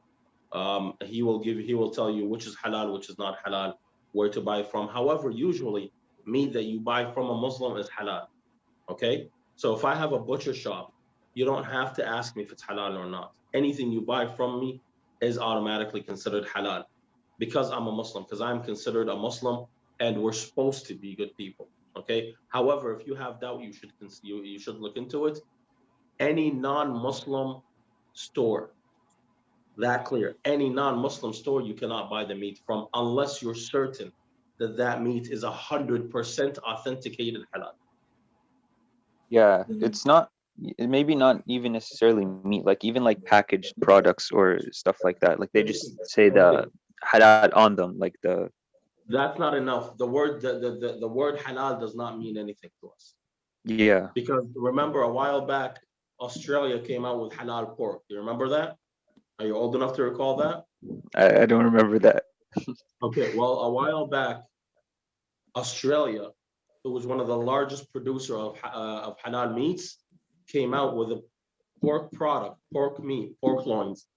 He will tell you which is halal, which is not halal, where to buy from. However, usually meat that you buy from a Muslim is halal. Okay, so if I have a butcher shop, you don't have to ask me if it's halal or not. Anything you buy from me is automatically considered halal because I'm a Muslim, because I'm considered a Muslim and we're supposed to be good people. Okay, however, if you have doubt, you should look into it. Any non-Muslim store, that clear, any non-Muslim store you cannot buy the meat from unless you're certain that that meat is 100% authenticated halal.
Yeah, it's not, maybe not even necessarily meat, like even like packaged products or stuff like that. Like they just say the halal on them, like the.
That's not enough. The word halal does not mean anything to us.
Yeah.
Because remember a while back, Australia came out with halal pork. Do you remember that? Are you old enough to recall that?
I don't remember that.
Okay, well, a while back, Australia, who was one of the largest producer of halal meats, came out with a pork product, pork meat, pork loins,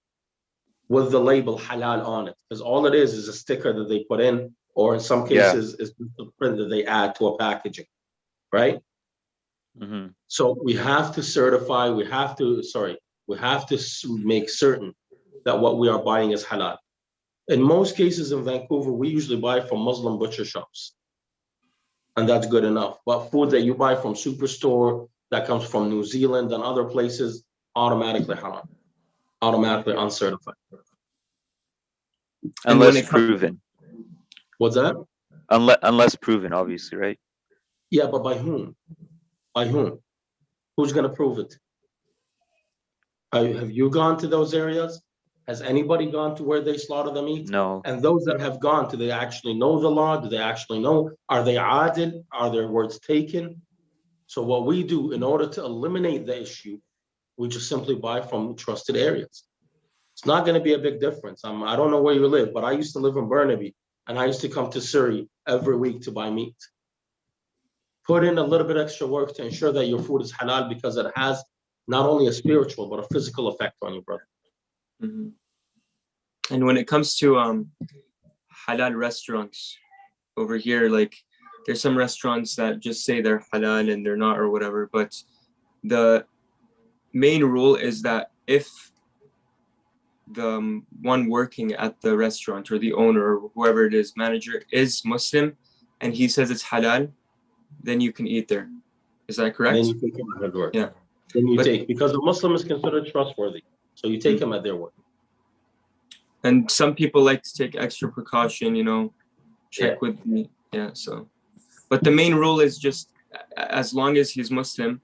with the label halal on it. Because all it is a sticker that they put in, or in some cases is the print that they add to a packaging, right?
Mm-hmm.
So we have to certify, we have to make certain that what we are buying is halal. In most cases in Vancouver, we usually buy from Muslim butcher shops. And that's good enough. But food that you buy from Superstore, that comes from New Zealand and other places, automatically haram, automatically uncertified.
Unless proven.
What's that?
Unless proven, obviously, right?
Yeah, but by whom? By whom? Who's going to prove it? Have you gone to those areas? Has anybody gone to where they slaughter the meat?
No.
And those that have gone, do they actually know the law? Do they actually know? Are they adil? Are their words taken? So what we do in order to eliminate the issue, we just simply buy from trusted areas. It's not going to be a big difference. I don't know where you live, but I used to live in Burnaby, and I used to come to Surrey every week to buy meat. Put in a little bit extra work to ensure that your food is halal, because it has not only a spiritual but a physical effect on your brother.
Mm-hmm. And when it comes to halal restaurants over here, like there's some restaurants that just say they're halal and they're not or whatever, but the main rule is that if the one working at the restaurant or the owner or whoever it is, manager, is Muslim and he says it's halal, then you can eat there. Is that correct?
Then you take him at their word.
Yeah.
Then you take, because a Muslim is considered trustworthy. So you take him at their word.
And some people like to take extra precaution, you know, check
Yeah.
with me. Yeah, so. But the main rule is just as long as he's Muslim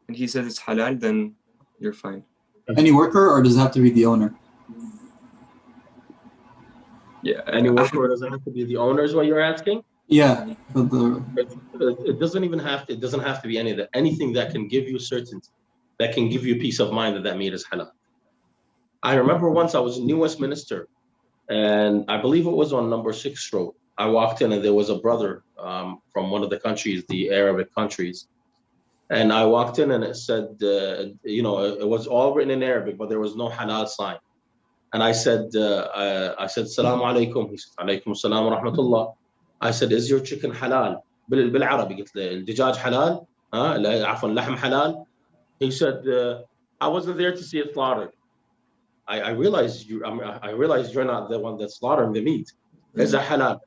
and he says it's halal, then you're fine.
Any worker, or does it have to be the owner?
Yeah.
Any worker doesn't have to be the owner is what you're asking?
Yeah, but the
It doesn't even have to, it doesn't have to be any of that. Anything that can give you certainty, that can give you peace of mind that that meat is halal. I remember once I was in New Westminster, and I believe it was on number 6 road. I walked in and there was a brother from one of the countries, the Arabic countries. And I walked in and it said, you know, it was all written in Arabic, but there was no halal sign. And I said, Salaam alaikum. He said, Alaikum salam wa rahmatullah. I said, is your chicken halal? بالعربي قلت له الدجاج حلال؟ لا عفوا اللحم حلال. He said, I wasn't there to see it slaughtered. I realized I realized you're not the one that's slaughtering the meat. Is it halal?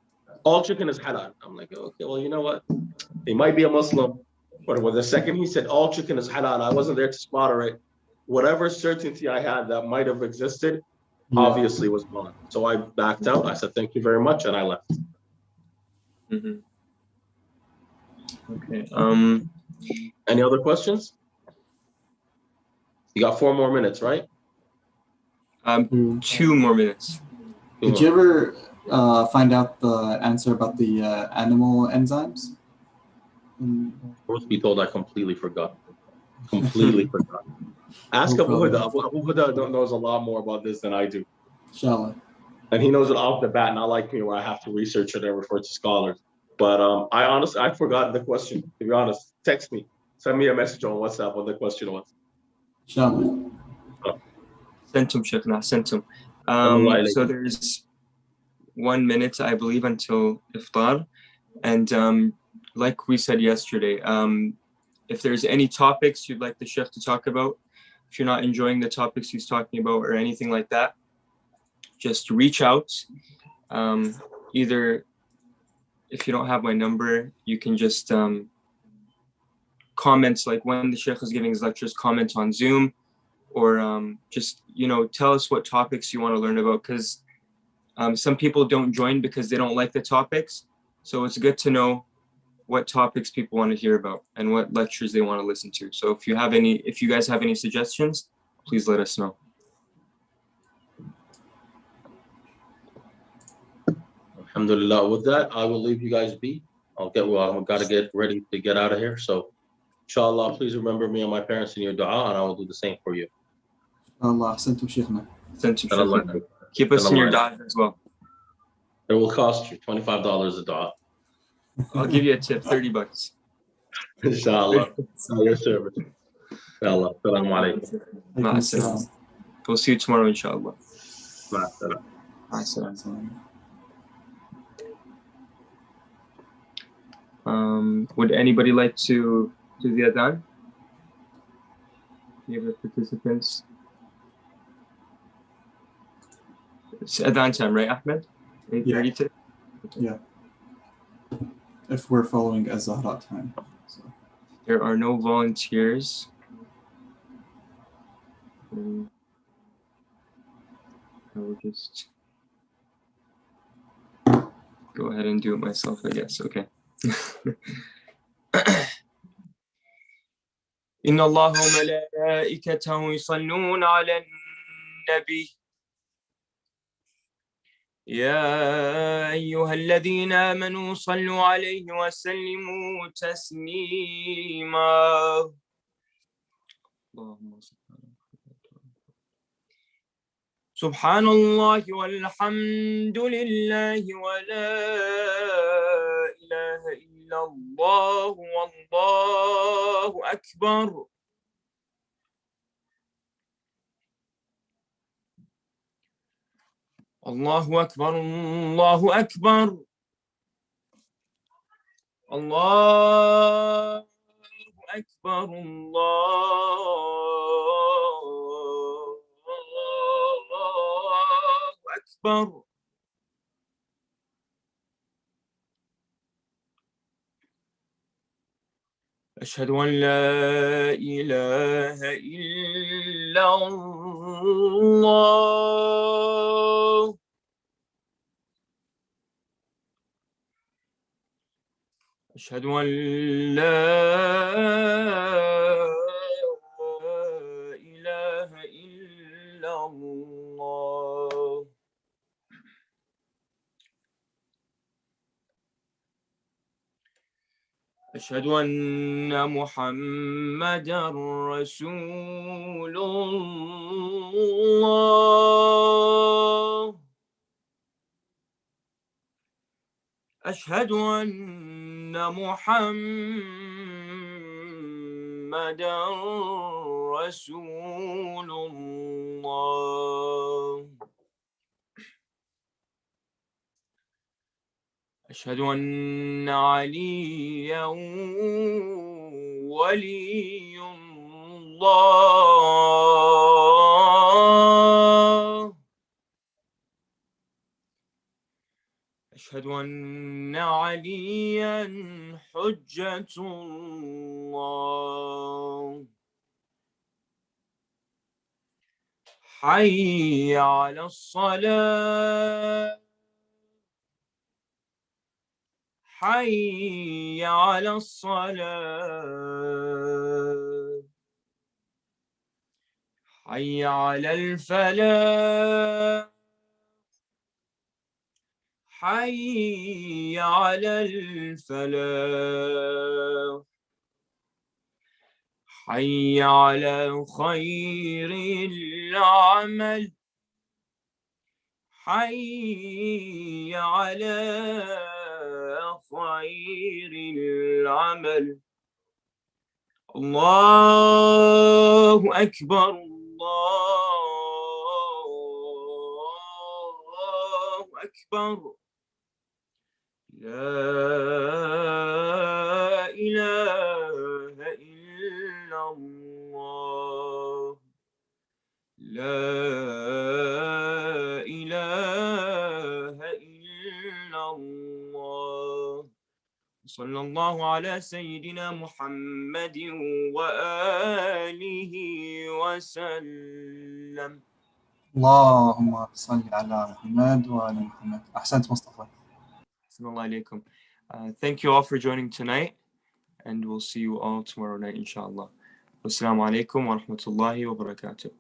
All chicken is halal. I'm like, okay, well, you know what? He might be a Muslim, but with the second he said all chicken is halal, I wasn't there to slaughter it. Whatever certainty I had that might have existed, obviously was gone. So I backed out. I said, thank you very much, and I left.
Mm-hmm. Okay.
Any other questions? You got 4 more minutes, right?
2 more minutes.
Did you ever find out the answer about the animal enzymes?
Truth be told, I completely forgot. Completely forgot. Ask Abu Huda. Abu Huda knows a lot more about this than I do.
Inshallah.
And he knows it off the bat, not like me where I have to research it and refer to scholars. But I honestly, I forgot the question, to be honest. Text me. Send me a message on WhatsApp what the question was.
Inshallah.
Sentum, Sheikhna, sentum. So there's 1 minute, I believe, until iftar. And like we said yesterday, if there's any topics you'd like the Sheikh to talk about, if you're not enjoying the topics he's talking about or anything like that, just reach out. Either if you don't have my number, you can just comment, like when the Sheikh is giving his lectures, comment on Zoom, or just, you know, tell us what topics you want to learn about, because some people don't join because they don't like the topics. So it's good to know what topics people want to hear about and what lectures they want to listen to. So if you guys have any suggestions, please let us know.
Alhamdulillah. With that, I will leave you guys be. I've got to get ready to get out of here. So, inshallah, please remember me and my parents in your dua, and I will do the same for you.
Allah, Sentum Sheikhna.
Keep us in your dua as well.
It will cost you $25 a dua.
I'll give you a tip, $30.
Inshallah. Your service. Inshallah. Assalamu alaikum.
We'll see you tomorrow, inshallah. Would anybody like to do the adhan? Any of the participants? It's adhan time, right, Ahmed? 8:30 today?
Yeah. If we're following Az-Zahra time. So.
There are no volunteers. I will just go ahead and do it myself, I guess. Okay. إن الله وملائكته يصلون على النبي يا أيها الذين آمنوا صلوا عليه وسلموا تسليما اللهم صل سبحان الله والحمد لله ولا إله إلا الله والله أكبر الله أكبر الله أكبر الله أكبر الله أكبر أشهد أن لا إله إلا الله الله. أشهد أن لا إله إلا الله. أشهد أن محمدا رسول الله. أشهد أن محمدا رسول الله. أشهد أن عليا ولي الله. أشهد أن عليا حجة الله. حي على الصلاة. حي على الصلاة. حي على الفلاح. حي على الفلاح. حي على خير العمل. حي على خير العمل. الله أكبر. الله أكبر. لا إله إلا الله. لا إله إلا الله. صلى الله على سيدنا محمد وآله وسلم.
اللهم صل على محمد وعلى محمد. أحسنت مصطفى.
أحسن الله عليكم. Thank you all for joining tonight, and we'll see you all tomorrow night, inshallah. Wassalamu alaikum wa rahmatullahi wa barakatuh.